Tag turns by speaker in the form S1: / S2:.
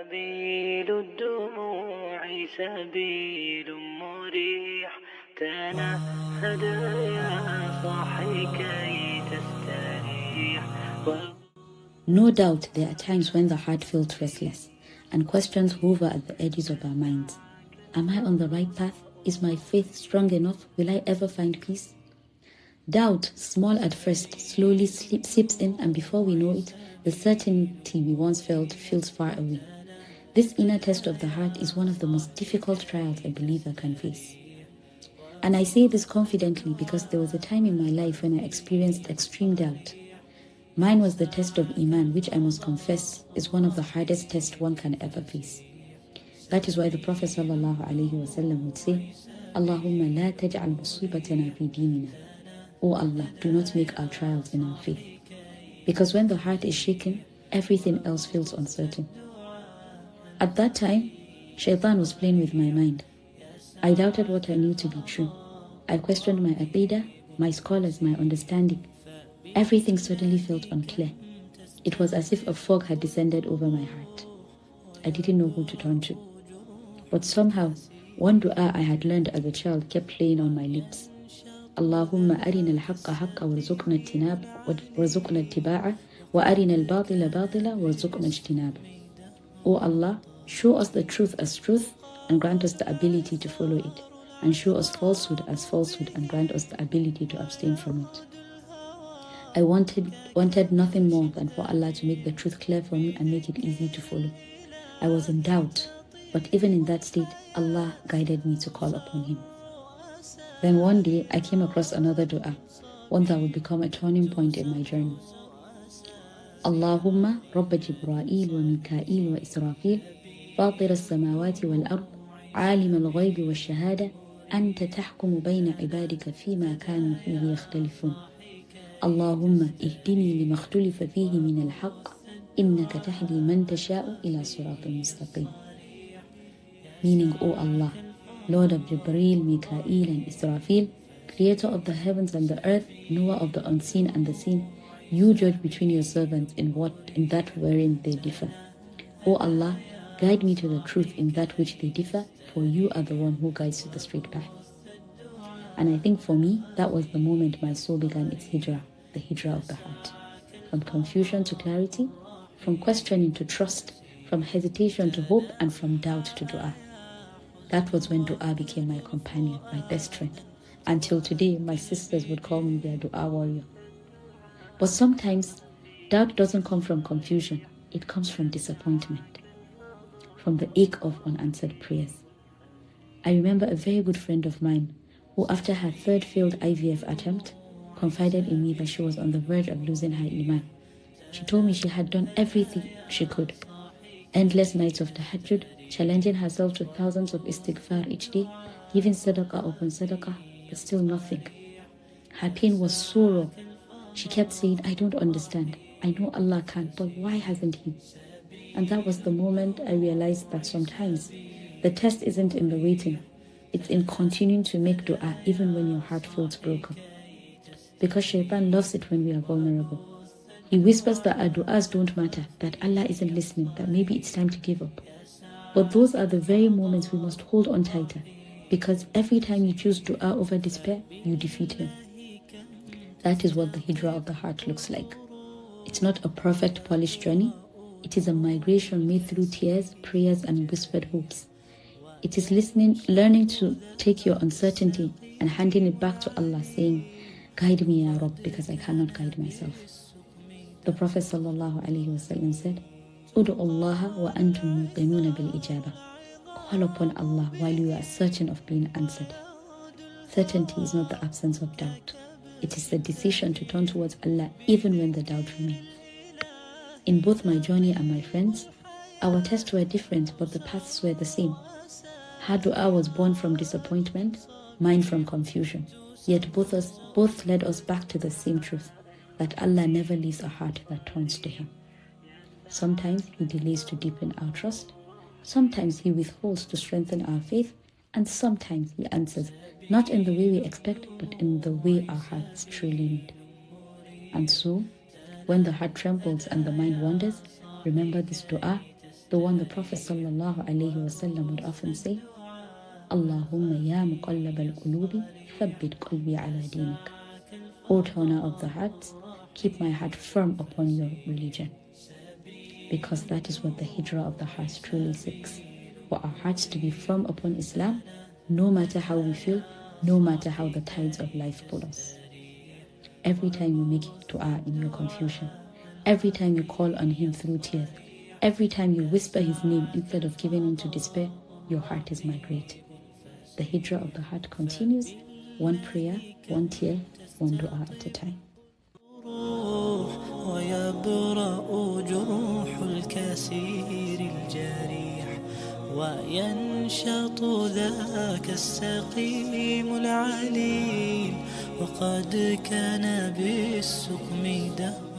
S1: سبيل الدموع سبيل مريح تنهد يا صاحي كي تستريح.
S2: No doubt there are times when the heart feels restless and questions hover at the edges of our minds. Am I on the right path? Is my faith strong enough? Will I ever find peace? Doubt, small at first, slowly seeps in, and before we know it, the certainty we once felt feels far away. This inner test of the heart is one of the most difficult trials a believer can face. And I say this confidently because there was a time in my life when I experienced extreme doubt. Mine was the test of Iman, which I must confess is one of the hardest tests one can ever face. That is why the Prophet ﷺ would say, Allahumma la taj'al musibatana fi dinina. O Allah, do not make our trials in our faith. Because when the heart is shaken, everything else feels uncertain. At that time, Shaitan was playing with my mind. I doubted what I knew to be true. I questioned my aqidah, my scholars, my understanding. Everything suddenly felt unclear. It was as if a fog had descended over my heart. I didn't know who to turn to. But somehow, one dua I had learned as a child kept playing on my lips. Allahumma arina al-haqqa haqqa warzuqna ittiba'a wa arina al-batila batila warzuqna ijtinaba. O Allah, show us the truth as truth and grant us the ability to follow it, and show us falsehood as falsehood and grant us the ability to abstain from it. I wanted nothing more than for Allah to make the truth clear for me and make it easy to follow. I was in doubt, but even in that state, Allah guided me to call upon Him. Then one day, I came across another dua, one that would become a turning point in my journey. Allahumma Rabba Jibra'il wa Mika'il wa Israfil, Fatir as-samawati wal-ard, Alim al-ghaybi wa shahada, Anta tahkumu bayna ibadika fima kanu fihi yakhtalifun. Allahumma ihdini lima ikhtalafa fihi min al-haqq, innaka tahdi man tasha'u ila siratin mustaqim. Meaning, O Allah, Lord of Jibreel, Mika'il and Israfil, Creator of the heavens and the earth, knower of the unseen and the seen, you judge between your servants in that wherein they differ. O Allah, guide me to the truth in that which they differ, for you are the one who guides to the straight path. And I think for me, that was the moment my soul began its hijrah, the hijrah of the heart. From confusion to clarity, from questioning to trust, from hesitation to hope, and from doubt to dua. That was when dua became my companion, my best friend. Until today, my sisters would call me their dua warrior. But sometimes, doubt doesn't come from confusion. It comes from disappointment, from the ache of unanswered prayers. I remember a very good friend of mine who, after her third failed IVF attempt, confided in me that she was on the verge of losing her iman. She told me she had done everything she could. Endless nights of tahajjud, challenging herself to thousands of istighfar each day, giving sadaqah upon sadaqah, but still nothing. Her pain was so raw. She kept saying, I don't understand. I know Allah can, but why hasn't He? And that was the moment I realized that sometimes the test isn't in the waiting. It's in continuing to make dua even when your heart feels broken. Because Shaitan loves it when we are vulnerable. He whispers that our du'as don't matter, that Allah isn't listening, that maybe it's time to give up. But those are the very moments we must hold on tighter, because every time you choose du'a over despair, you defeat Him. That is what the hijrah of the heart looks like. It's not a perfect, polished journey. It is a migration made through tears, prayers, and whispered hopes. It is learning to take your uncertainty and handing it back to Allah, saying, guide me, Ya Rabb, because I cannot guide myself. The Prophet ﷺ said, Udu Allah wa antum muqinuna bil ijaba. Call upon Allah while you are certain of being answered. Certainty is not the absence of doubt. It is the decision to turn towards Allah even when the doubt remains. In both my journey and my friends, our tests were different, but the paths were the same. Her dua was born from disappointment, mine from confusion. Yet both led us back to the same truth, that Allah never leaves a heart that turns to Him. Sometimes He delays to deepen our trust, sometimes He withholds to strengthen our faith, and sometimes He answers, not in the way we expect, but in the way our hearts truly need. And so, when the heart trembles and the mind wanders, remember this dua, the one the Prophet sallallahu alaihi wasallam would often say, Allahumma ya muqallab al-qulubi, thabbit qalbi ala dinik. O turner of the hearts, keep my heart firm upon your religion. Because that is what the Hijrah of the heart truly seeks. For our hearts to be firm upon Islam, no matter how we feel, no matter how the tides of life pull us. Every time you make dua in your confusion, every time you call on him through tears, every time you whisper his name instead of giving in to despair, your heart is migrating. The Hijrah of the heart continues, one prayer, one tear, one dua at a time.
S1: ويبرأ جروح الكثير الجريح وينشط ذاك السقيم العليل وقد كان بالسقم دهر